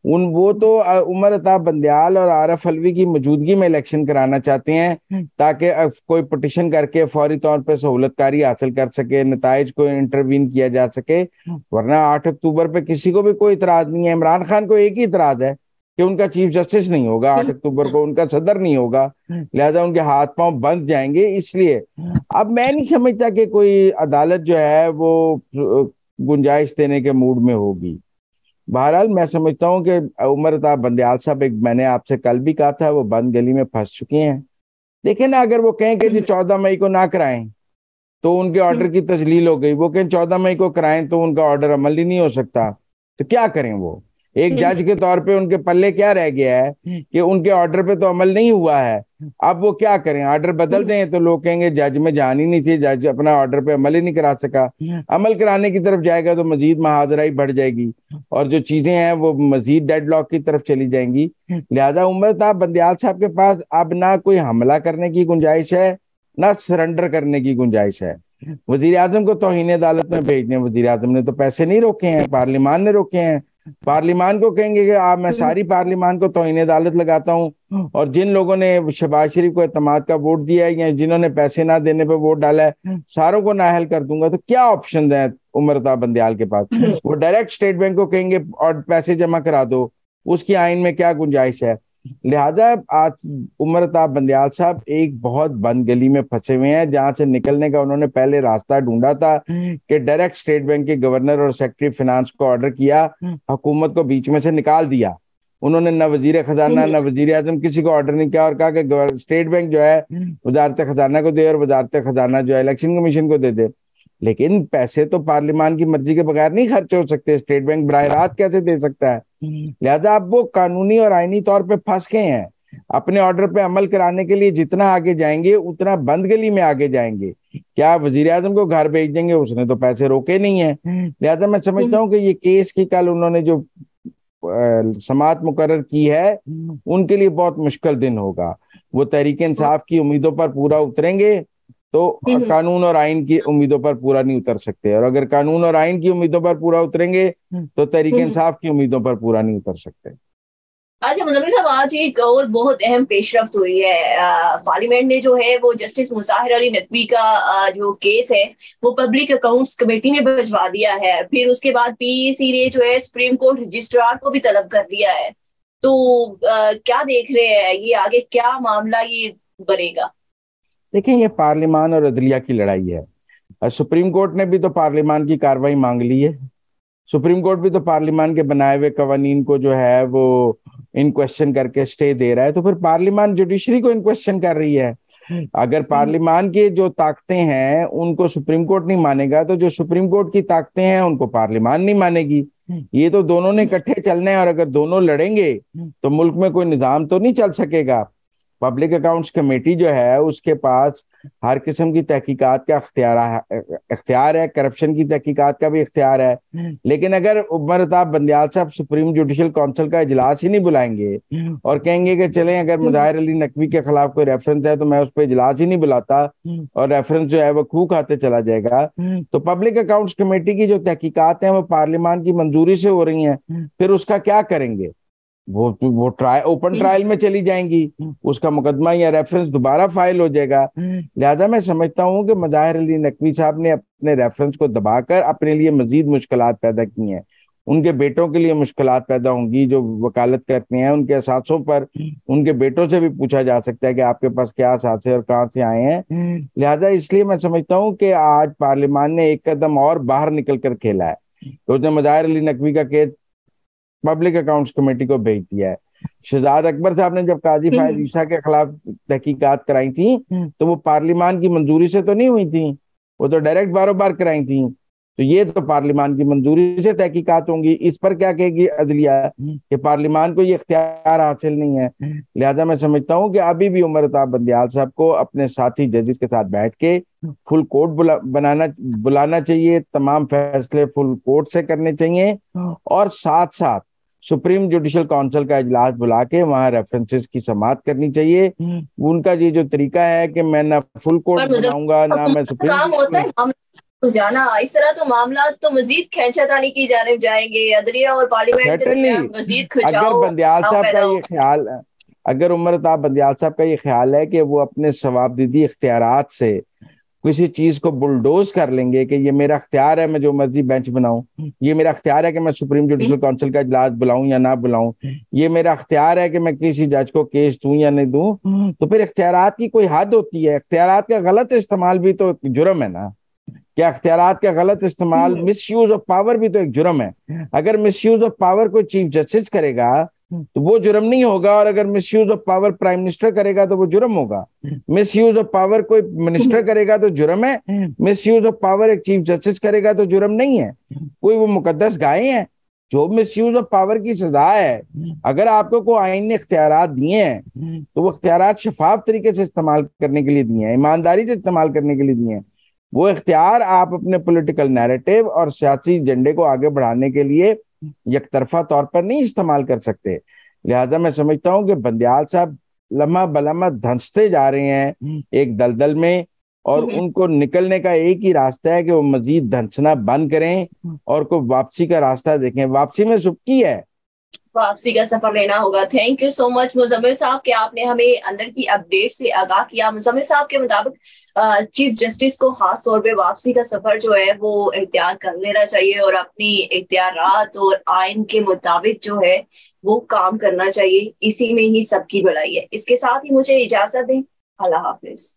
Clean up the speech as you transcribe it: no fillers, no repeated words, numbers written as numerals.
वो तो उमर अताब बंदयाल और आरफ अलवी की मौजूदगी में इलेक्शन कराना चाहते हैं, ताकि कोई पिटिशन करके फौरी तौर पे सहूलतकारी हासिल कर सके, नताइज को इंटरवीन किया जा सके। वरना 8 अक्टूबर पे किसी को भी कोई इतराज नहीं है। इमरान खान को एक ही इतराज है कि उनका चीफ जस्टिस नहीं होगा 8 अक्टूबर को, उनका सदर नहीं होगा, लिहाजा उनके हाथ पांव बंद जाएंगे। इसलिए अब मैं नहीं समझता कि कोई अदालत जो है वो गुंजाइश देने के मूड में होगी। बहरहाल मैं समझता हूँ कि उमर अताब बंदयाल साहब, एक मैंने आपसे कल भी कहा था, वो बंद गली में फंस चुके हैं। देखिए ना, अगर वो कहें कि जी 14 मई को ना कराएं तो उनके ऑर्डर की तजलील हो गई, वो कहें 14 मई को कराएं तो उनका ऑर्डर अमल ही नहीं हो सकता, तो क्या करें वो? एक जज के तौर पे उनके पल्ले क्या रह गया है कि उनके ऑर्डर पे तो अमल नहीं हुआ है। अब वो क्या करें? ऑर्डर बदल दें तो लोग कहेंगे जज में जान ही नहीं थी, जज अपना ऑर्डर पे अमल ही नहीं करा सका। अमल कराने की तरफ जाएगा तो मजीद महाजराई बढ़ जाएगी और जो चीजें हैं वो मजीद डेडलॉक की तरफ चली जाएंगी। लिहाजा उमर साहब बंदयाल साहब के पास अब ना कोई हमला करने की गुंजाइश है, ना सरेंडर करने की गुंजाइश है। वजीर आजम को तौहीन अदालत में भेजने, वजीर आजम ने तो पैसे नहीं रोके हैं, पार्लियामान ने रोके हैं। पार्लियामान को कहेंगे कि आप, मैं सारी पार्लियामान को तौहीन अदालत लगाता हूँ, और जिन लोगों ने शहबाज शरीफ को एतमाद का वोट दिया है या जिन्होंने पैसे ना देने पे वोट डाला है, सारों को नाअहल कर दूंगा। तो क्या ऑप्शन है उमर अताब बंदयाल के पास? वो डायरेक्ट स्टेट बैंक को कहेंगे और पैसे जमा करा दो, उसकी आइन में क्या गुंजाइश है? लिहाजा आज उमर अताब बंदयाल साहब एक बहुत बंद गली में फंसे हुए हैं, जहां से निकलने का उन्होंने पहले रास्ता ढूंढा था कि डायरेक्ट स्टेट बैंक के गवर्नर और सेक्रेटरी फाइनेंस को ऑर्डर किया, हुकूमत को बीच में से निकाल दिया। उन्होंने न वजीर खजाना न वजीर आजम किसी को ऑर्डर नहीं किया और कहा कि स्टेट बैंक जो है वजारत खजाना को दे और वजारत खजाना जो है इलेक्शन कमीशन को दे दे। लेकिन पैसे तो पार्लियामान की मर्जी के बगैर नहीं खर्च हो सकते, स्टेट बैंक बराह रास्त कैसे दे सकता है? लिहाजा अब वो कानूनी और आईनी तौर पे फंस गए हैं। अपने ऑर्डर पे अमल कराने के लिए जितना आगे जाएंगे उतना बंद गली में आगे जाएंगे। क्या वजीर आजम को घर भेज देंगे? उसने तो पैसे रोके नहीं है। लिहाजा मैं समझता हूँ कि ये केस की कल उन्होंने जो समाअत मुकर्रर की है, उनके लिए बहुत मुश्किल दिन होगा। वो तहरीक इंसाफ की उम्मीदों पर पूरा उतरेंगे तो कानून और आइन की उम्मीदों पर पूरा नहीं उतर सकते, और अगर कानून और आइन की उम्मीदों पर पूरा उतरेंगे तो तहरीक इंसाफ की उम्मीदों पर पूरा नहीं उतर सकते। अच्छा मुजम्मिल साहब, आज एक और बहुत अहम पेशरफ्त हुई है। पार्लियामेंट ने जो है वो जस्टिस मुसाहिर अली नकवी का जो केस है वो पब्लिक अकाउंट्स कमेटी में भिजवा दिया है। फिर उसके बाद पीएसी ने जो है सुप्रीम कोर्ट रजिस्ट्रार को भी तलब कर दिया है। तो क्या देख रहे हैं, ये आगे क्या मामला ये बनेगा? देखिए, ये पार्लियामान और अदलिया की लड़ाई है। सुप्रीम कोर्ट ने भी तो पार्लियामान की कार्रवाई मांग ली है। सुप्रीम कोर्ट भी तो पार्लियामान के बनाए हुए कवानीन को जो है वो इन क्वेश्चन करके स्टे दे रहा है, तो फिर पार्लियामान जुडिशरी को इन क्वेश्चन कर रही है। अगर पार्लियामान की जो ताकतें हैं उनको सुप्रीम कोर्ट नहीं मानेगा, तो जो सुप्रीम कोर्ट की ताकतें हैं उनको पार्लियामान नहीं मानेगी। ये तो दोनों ने इकट्ठे चलने हैं, और अगर दोनों लड़ेंगे तो मुल्क में कोई निजाम तो नहीं चल सकेगा। पब्लिक अकाउंट्स कमेटी जो है उसके पास हर किस्म की तहकीकात का इख्तियार है, करप्शन की तहकीकात का भी इख्तियार है। लेकिन अगर उमर अताब बंदयाल साहब सुप्रीम जुडिशल काउंसिल का इजलास ही नहीं बुलाएंगे और कहेंगे कि चलें, अगर मुजाहिर अली नकवी के खिलाफ कोई रेफरेंस है तो मैं उस पर इजलास ही नहीं बुलाता, और रेफरेंस जो है वो खूह खाते चला जाएगा, तो पब्लिक अकाउंट्स कमेटी की जो तहकीकात हैं वो पार्लियामान की मंजूरी से हो रही हैं, फिर उसका क्या करेंगे? वो ओपन ट्रायल में चली जाएंगी, उसका मुकदमा या रेफरेंस दोबारा फाइल हो जाएगा। लिहाजा मैं समझता हूँ कि मुजाहिर अली नकवी साहब ने अपने रेफरेंस को दबाकर अपने लिए मजीद मुश्किलात पैदा की हैं। उनके बेटों के लिए मुश्किलात पैदा होंगी जो वकालत करते हैं उनके असासों पर। उनके बेटों से भी पूछा जा सकता है कि आपके पास क्या असासे और कहाँ से आए हैं। लिहाजा इसलिए मैं समझता हूँ कि आज पार्लियामान ने एक कदम और बाहर निकल कर खेला है, तो उसने मुजाहिर अली नकवी का केस पब्लिक अकाउंट्स कमेटी को भेज दिया है। शहजाद अकबर साहब ने जब काजी फायद ईसा के खिलाफ तहकीकात कराई थी तो वो पार्लियामान की मंजूरी से तो नहीं हुई थी, वो तो डायरेक्ट बारों बार कराई थी। तो ये तो पार्लियामान की मंजूरी से तहकीकात होंगी। इस पर क्या कहेगी अदलिया कि पार्लियामान को ये इख्तियार हासिल नहीं है। लिहाजा मैं समझता हूँ कि अभी भी उमर अताब बंदयाल साहब को अपने साथी जजेस के साथ बैठ के फुल कोर्ट बुलाना चाहिए, तमाम फैसले फुल कोर्ट से करने चाहिए, और साथ साथ सुप्रीम जुडिशल काउंसिल का इजलास बुला के वहां रेफरेंसेस की समाअत करनी चाहिए। उनका ये जो तरीका है कि मैं ना फुल कोर्ट बनाऊंगा ना मैं सुप्रीम काम होता है तो जाना इस तरह तो मामला तो मजीद खींचातानी की जानिब जाएंगे, अदलिया और पार्लियामेंट के सर्टेनली। दरमियान मजीद अगर खिंचाव बंदियाल तनाव साहब का पैदा ये होगा। ख्याल, अगर उमर ताब बंदियाल साहब का ये ख्याल है कि वो अपने सवाबदीदी इख्तियारात से किसी चीज को बुलडोज कर लेंगे कि ये मेरा इख्तियार है, मैं जो मर्जी बेंच बनाऊं, ये मेरा इख्तियार है कि मैं सुप्रीम जुडिशल काउंसिल का इजलास बुलाऊं या ना बुलाऊं, ये मेरा इख्तियार है कि मैं किसी जज को केस दूं या नहीं दूं, तो फिर इख्तियारात की कोई हद होती है। इख्तियारात का गलत इस्तेमाल भी तो एक जुर्म है ना। क्या इख्तियारात का गलत इस्तेमाल, हम्म। मिस यूज ऑफ पावर भी तो एक जुर्म है। अगर मिस यूज ऑफ पावर को चीफ जस्टिस करेगा तो वो जुर्म नहीं होगा, और अगर miss use of power prime minister करेगा तो वो जुर्म होगा। मिस यूज ऑफ पावर कोई मिनिस्टर करेगा तो जुर्म है, मिस यूज ऑफ पावर एक चीफ जस्टिस करेगा तो जुर्म नहीं है। कोई वो मुकद्दस गाय है? जो मिस यूज ऑफ पावर की सजा है, अगर आपको कोई आइन ने इख्तियारात दिए हैं तो वो इख्तियारात शफाफ तरीके से इस्तेमाल करने के लिए दिए हैं, ईमानदारी से इस्तेमाल करने के लिए दिए हैं। वो इख्तियार आप अपने पॉलिटिकल नैरेटिव और सियासी एजेंडे को आगे बढ़ाने के लिए यकतरफा तौर पर नहीं इस्तेमाल कर सकते। लिहाजा मैं समझता हूं कि बंदियाल साहब लम्हा बलम्हा धंसते जा रहे हैं एक दलदल में, और उनको निकलने का एक ही रास्ता है कि वो मजीद धंसना बंद करें और कोई वापसी का रास्ता देखें। वापसी में सुबकी है, वापसी का सफर लेना होगा। Thank you so much Muzammil साहब कि आपने हमें अंदर की अपडेट से आगाह किया। मुजम्मिल साहब के मुताबिक चीफ जस्टिस को खास तौर पे वापसी का सफर जो है वो इख्तियार कर लेना चाहिए और अपनी इख्तियारात और आइन के मुताबिक जो है वो काम करना चाहिए। इसी में ही सबकी भलाई है। इसके साथ ही मुझे इजाजत दें। अल्लाह हाफिज।